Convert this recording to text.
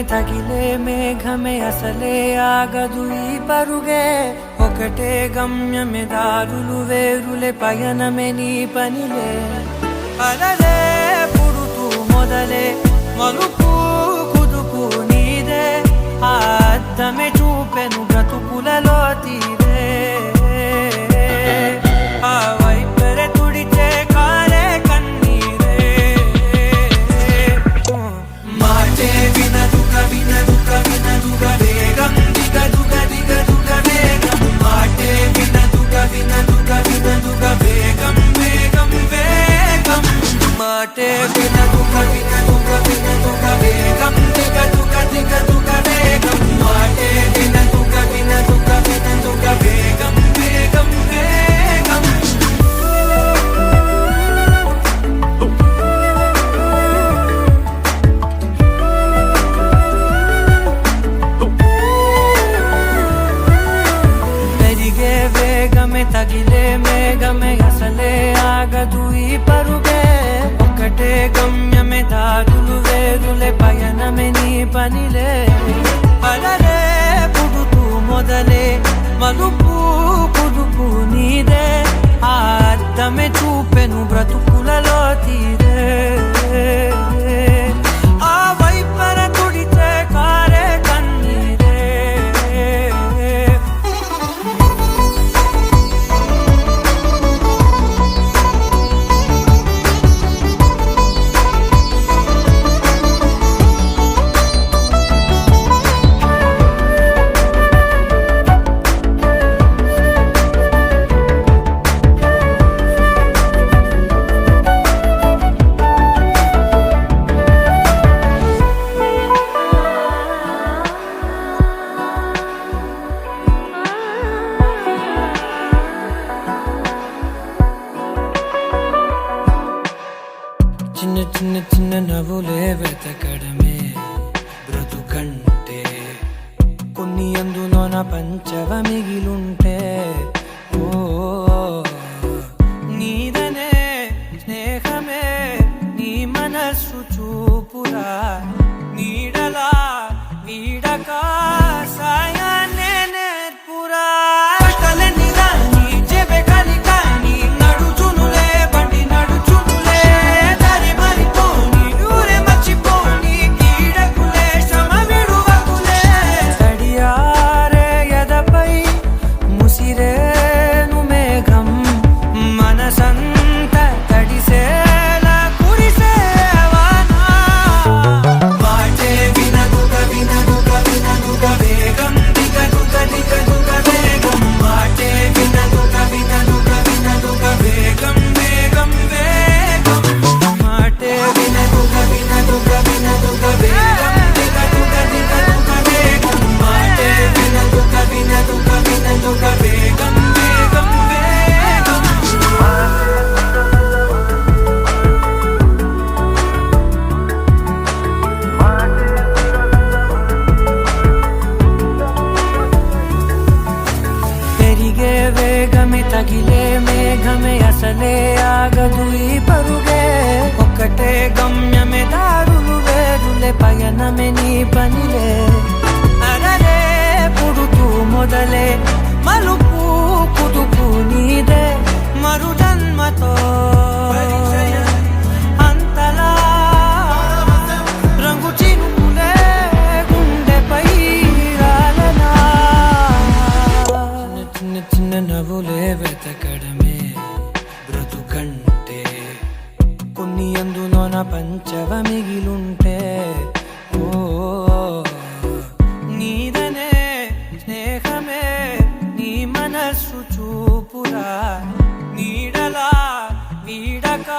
తగిలే మేఘమే అసలే ఆగదు ఈ పరుగే ఒకటే గమ్యమే దారులు వేరులే పయనమే నీ పనిలే అలలే పుడుతూ మొదలే మలుపు కుదుపు నీదే ఆ అద్దమే చూపెను బ్రతుకులలో తీరే ఆ వైపరే తుడిచే కారే కన్నీరే మాటే వినదుగ వినదుగ వినదుగ వేగం దిగదుగ దిగదుగ వేగం మాటే వినదుగ వినదుగ వినదుగ వేగం వేగం వేగం మాటే వినదుగ వినదుగ వినదుగ వేగం దిగదుగ దిగదుగ వేగం మాటే వినదుగ వినదుగ వినదుగ వేగం వేగం వేగం పెరిగే వేగమే తగిలే మేఘమే అసలే ఆగదు ఈ పరుగే ఒకటే గమ్యమే దారులు వేరులే పయనమే నీ పనిలే అలలే పుడుతూ మొదలే మలుపు కుదుపు నీదే ఆ అద్దమే చూపెను బ్రతుకులలో తీరే ఆ వైపర తుడిచే కారే కన్నీరే చిన్న చిన్న చిన్న నవ్వులే వెతకడమే బ్రతుకంటే కొన్ని అందులోన పంచవ మిగిలుంటే ఓ నీదనే స్నేహమే నీ మనస్సు చూపురా నీడలా వీడక సాయాన్నే నేర్పురా తగిలే మేఘమే అసలే ఆగదు ఈ పరుగే ఒకటే గమ్యమే దారులు వేరులే పయనమే నీ పనిలే అలలే పుడుతూ మొదలే మలుపు కుదుపు నీదే మరు జన్మతో అంతలా రంగు చినుకులే గుండెపై రాలనా చిన్న చిన్న నవ్వులే వెతకడమే బ్రతుకంటే కొన్ని అందులోన పంచవ మిగిలుంటే ఓ నీదనే స్నేహమే నీ మనస్సు చూపురా నీడలా వీడక